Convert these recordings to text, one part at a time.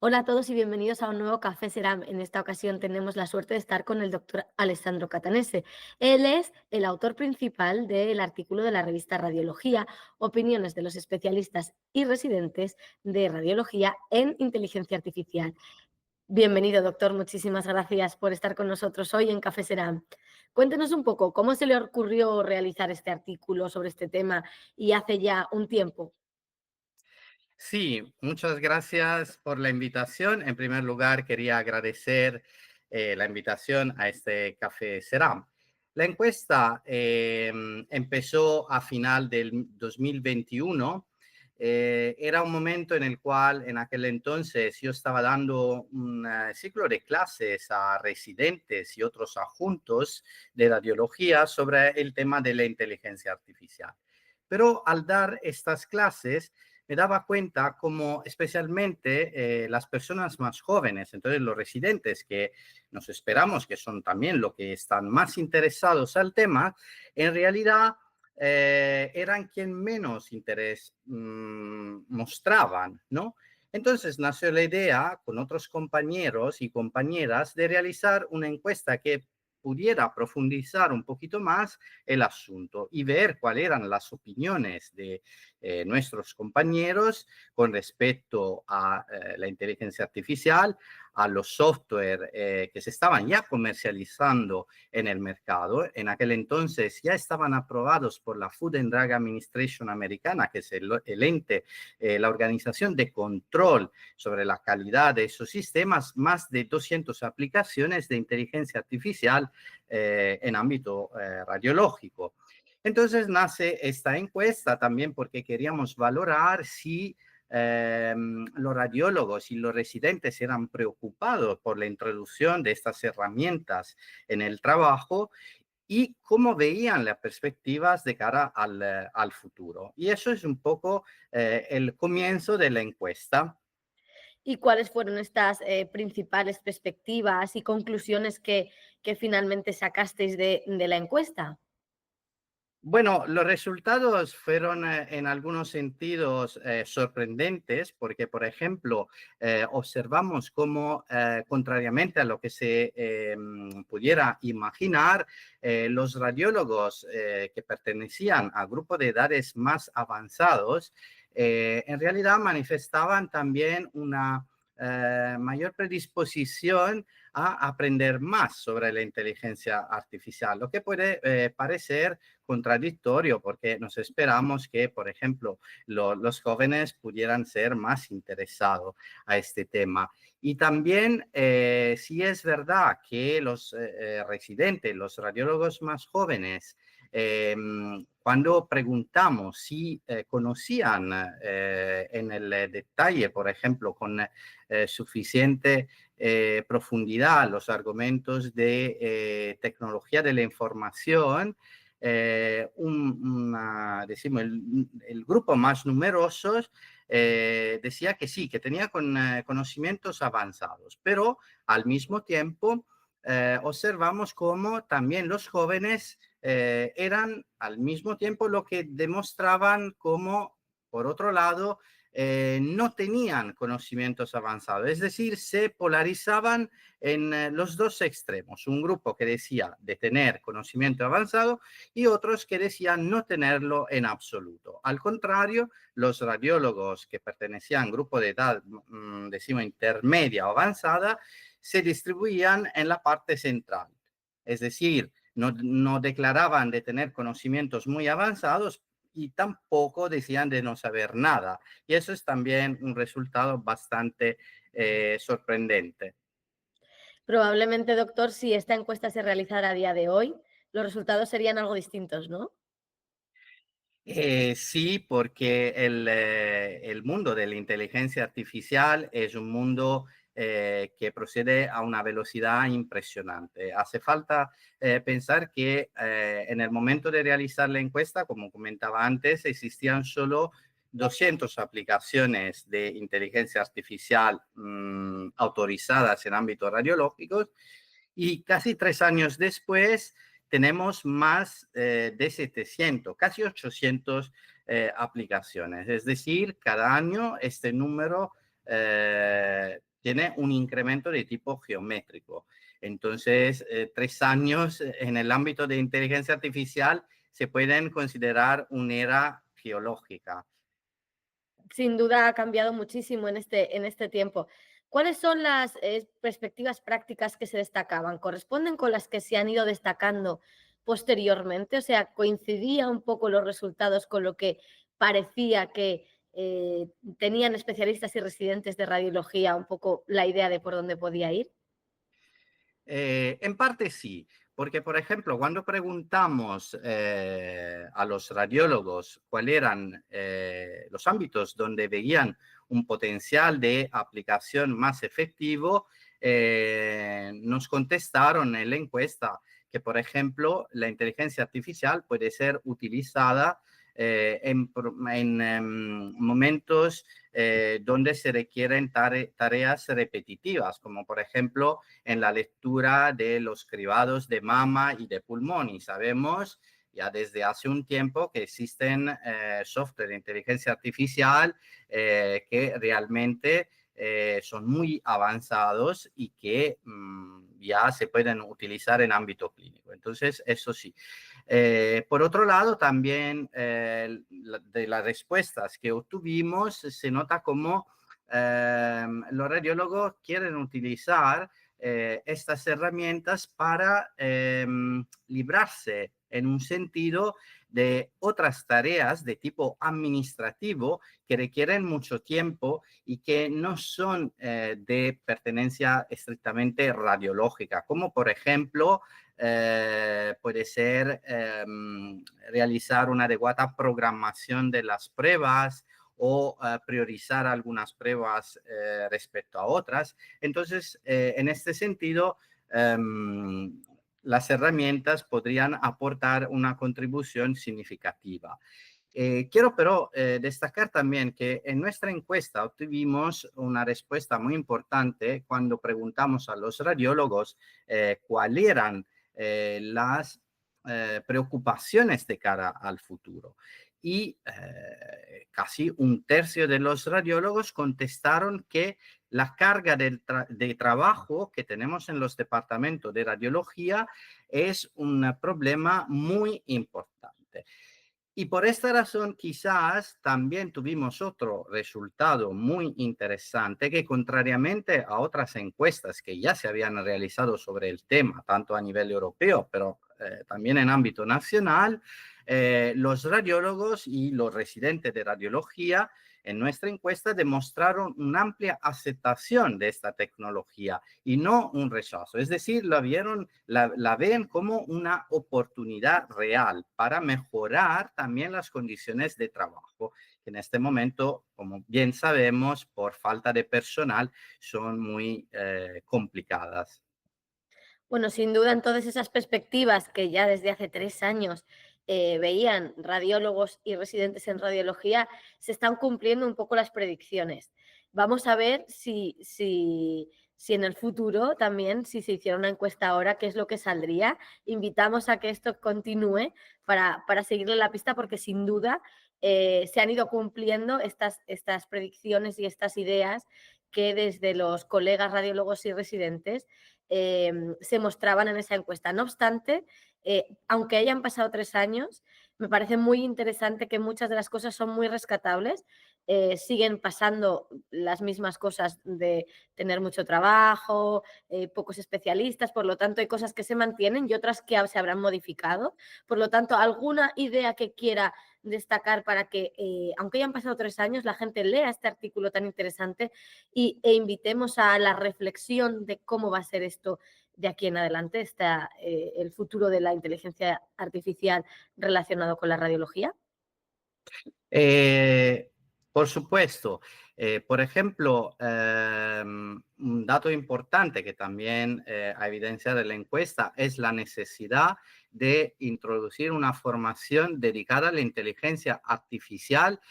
Hola a todos y bienvenidos a un nuevo Café Seram. En esta ocasión tenemos la suerte de estar con el doctor Alessandro Catanese. Él es el autor principal del artículo de la revista Radiología, opiniones de los especialistas y residentes de radiología en inteligencia artificial. Bienvenido, doctor. Muchísimas gracias por estar con nosotros hoy en Café Seram. Cuéntenos un poco, ¿cómo se le ocurrió realizar este artículo sobre este tema y hace ya un tiempo? Sí, muchas gracias por la invitación. En primer lugar, quería agradecer la invitación a este Café Seram. La encuesta empezó a final del 2021. Era un momento en el cual, en aquel entonces, yo estaba dando un ciclo de clases a residentes y otros adjuntos de radiología sobre el tema de la inteligencia artificial. Pero al dar estas clases, me daba cuenta como especialmente las personas más jóvenes, entonces los residentes que nos esperamos que son también los que están más interesados al tema, en realidad eran quien menos interés mostraban, ¿no? Entonces nació la idea con otros compañeros y compañeras de realizar una encuesta que pudiera profundizar un poquito más el asunto y ver cuáles eran las opiniones de nuestros compañeros con respecto a la inteligencia artificial, a los software que se estaban ya comercializando en el mercado. En aquel entonces ya estaban aprobados por la Food and Drug Administration americana, que es el ente, la organización de control sobre la calidad de esos sistemas, más de 200 aplicaciones de inteligencia artificial en ámbito radiológico. Entonces nace esta encuesta también porque queríamos valorar si los radiólogos y los residentes eran preocupados por la introducción de estas herramientas en el trabajo y cómo veían las perspectivas de cara al futuro. Y eso es un poco el comienzo de la encuesta. ¿Y cuáles fueron estas principales perspectivas y conclusiones que finalmente sacasteis de la encuesta? Bueno, los resultados fueron en algunos sentidos sorprendentes porque, por ejemplo, observamos cómo, contrariamente a lo que se pudiera imaginar, los radiólogos que pertenecían a grupos de edades más avanzados, en realidad manifestaban también una mayor predisposición a aprender más sobre la inteligencia artificial, lo que puede parecer contradictorio porque nos esperamos que, por ejemplo, los jóvenes pudieran ser más interesados a este tema. Y también, sí es verdad que los residentes, los radiólogos más jóvenes, cuando preguntamos si conocían en el detalle, por ejemplo, con suficiente profundidad los argumentos de tecnología de la información, decimos, el grupo más numeroso decía que sí, que tenía conocimientos avanzados, pero al mismo tiempo observamos cómo también los jóvenes eran al mismo tiempo lo que demostraban como, por otro lado, no tenían conocimientos avanzados, es decir, se polarizaban en los dos extremos, un grupo que decía de tener conocimiento avanzado y otros que decían no tenerlo en absoluto. Al contrario, los radiólogos que pertenecían al grupo de edad, decimos, intermedia o avanzada, se distribuían en la parte central, es decir, no declaraban de tener conocimientos muy avanzados y tampoco decían de no saber nada. Y eso es también un resultado bastante sorprendente. Probablemente, doctor, si esta encuesta se realizara a día de hoy, los resultados serían algo distintos, ¿no? Sí, porque el mundo de la inteligencia artificial es un mundo que procede a una velocidad impresionante. Hace falta pensar que en el momento de realizar la encuesta, como comentaba antes, existían solo 200 aplicaciones de inteligencia artificial autorizadas en ámbitos radiológicos y casi 3 años después tenemos más de 700, casi 800 aplicaciones. Es decir, cada año este número tiene un incremento de tipo geométrico. Entonces, 3 años en el ámbito de inteligencia artificial se pueden considerar una era geológica. Sin duda ha cambiado muchísimo en este tiempo. ¿Cuáles son las perspectivas prácticas que se destacaban? ¿Corresponden con las que se han ido destacando posteriormente? O sea, ¿coincidía un poco los resultados con lo que parecía que tenían especialistas y residentes de radiología un poco la idea de por dónde podía ir? En parte sí, porque por ejemplo, cuando preguntamos a los radiólogos cuáles eran los ámbitos donde veían un potencial de aplicación más efectivo, nos contestaron en la encuesta que, por ejemplo, la inteligencia artificial puede ser utilizada en momentos donde se requieren tareas repetitivas, como por ejemplo en la lectura de los cribados de mama y de pulmón. Y sabemos ya desde hace un tiempo que existen software de inteligencia artificial que realmente son muy avanzados y que ya se pueden utilizar en ámbito clínico. Entonces, eso sí. Por otro lado, también de las respuestas que obtuvimos, se nota como los radiólogos quieren utilizar estas herramientas para librarse en un sentido de otras tareas de tipo administrativo que requieren mucho tiempo y que no son de pertenencia estrictamente radiológica, como por ejemplo puede ser realizar una adecuada programación de las pruebas o priorizar algunas pruebas respecto a otras. Entonces, en este sentido, las herramientas podrían aportar una contribución significativa. Quiero pero destacar también que en nuestra encuesta obtuvimos una respuesta muy importante cuando preguntamos a los radiólogos cuáles eran las preocupaciones de cara al futuro. Y casi un tercio de los radiólogos contestaron que la carga de trabajo que tenemos en los departamentos de radiología es un problema muy importante. Y por esta razón quizás también tuvimos otro resultado muy interesante que contrariamente a otras encuestas que ya se habían realizado sobre el tema, tanto a nivel europeo, pero también en ámbito nacional, los radiólogos y los residentes de radiología en nuestra encuesta demostraron una amplia aceptación de esta tecnología y no un rechazo. Es decir, la ven como una oportunidad real para mejorar también las condiciones de trabajo, que en este momento, como bien sabemos, por falta de personal, son muy complicadas. Bueno, sin duda, en todas esas perspectivas que ya desde hace 3 años veían radiólogos y residentes en radiología, se están cumpliendo un poco las predicciones. Vamos a ver si en el futuro también, si se hiciera una encuesta ahora, qué es lo que saldría. Invitamos a que esto continúe para seguirle la pista, porque sin duda se han ido cumpliendo estas predicciones y estas ideas que desde los colegas radiólogos y residentes se mostraban en esa encuesta. No obstante, aunque hayan pasado 3 años, me parece muy interesante que muchas de las cosas son muy rescatables. Siguen pasando las mismas cosas de tener mucho trabajo, pocos especialistas, por lo tanto hay cosas que se mantienen y otras que se habrán modificado. Por lo tanto, alguna idea que quiera destacar para que, aunque hayan pasado 3 años, la gente lea este artículo tan interesante e invitemos a la reflexión de cómo va a ser esto de aquí en adelante, el futuro de la inteligencia artificial relacionado con la radiología. Eh, por supuesto, por ejemplo, un dato importante que también ha evidenciado la encuesta es la necesidad de introducir una formación dedicada a la inteligencia artificial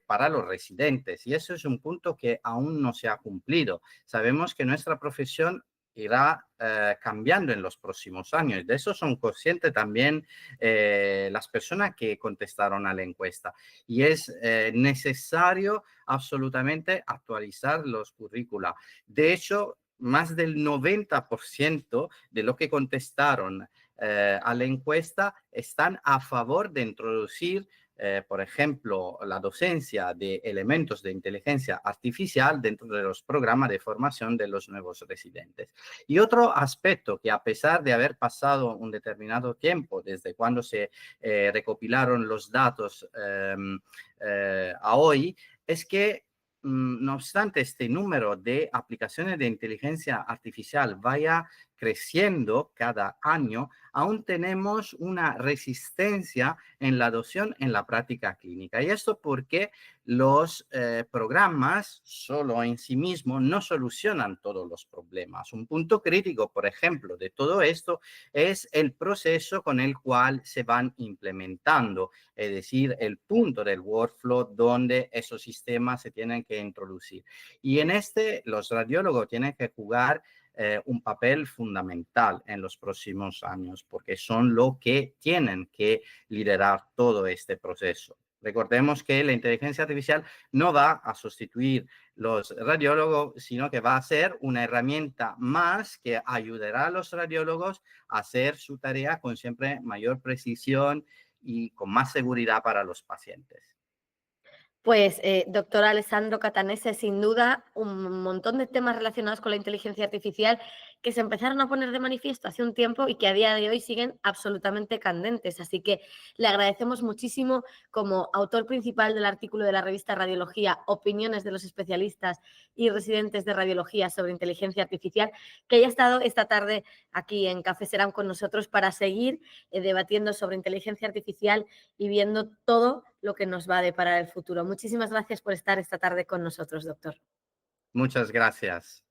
para los residentes. Y eso es un punto que aún no se ha cumplido. Sabemos que nuestra profesión irá cambiando en los próximos años. De eso son conscientes también las personas que contestaron a la encuesta. Y es necesario absolutamente actualizar los currícula. De hecho, más del 90% de lo que contestaron a la encuesta están a favor de introducir, por ejemplo, la docencia de elementos de inteligencia artificial dentro de los programas de formación de los nuevos residentes. Y otro aspecto que a pesar de haber pasado un determinado tiempo desde cuando se recopilaron los datos a hoy, es que no obstante este número de aplicaciones de inteligencia artificial vaya creciendo cada año, aún tenemos una resistencia en la adopción en la práctica clínica. Y esto porque los programas solo en sí mismos no solucionan todos los problemas. Un punto crítico, por ejemplo, de todo esto es el proceso con el cual se van implementando, es decir, el punto del workflow donde esos sistemas se tienen que introducir. Y en este, los radiólogos tienen que jugar un papel fundamental en los próximos años, porque son los que tienen que liderar todo este proceso. Recordemos que la inteligencia artificial no va a sustituir los radiólogos, sino que va a ser una herramienta más que ayudará a los radiólogos a hacer su tarea con siempre mayor precisión y con más seguridad para los pacientes. Pues, doctor Alessandro Catanese, sin duda, un montón de temas relacionados con la inteligencia artificial que se empezaron a poner de manifiesto hace un tiempo y que a día de hoy siguen absolutamente candentes. Así que le agradecemos muchísimo, como autor principal del artículo de la revista Radiología, Opiniones de los especialistas y residentes de radiología sobre inteligencia artificial, que haya estado esta tarde aquí en Café Serán con nosotros para seguir debatiendo sobre inteligencia artificial y viendo todo lo que nos va a deparar el futuro. Muchísimas gracias por estar esta tarde con nosotros, doctor. Muchas gracias.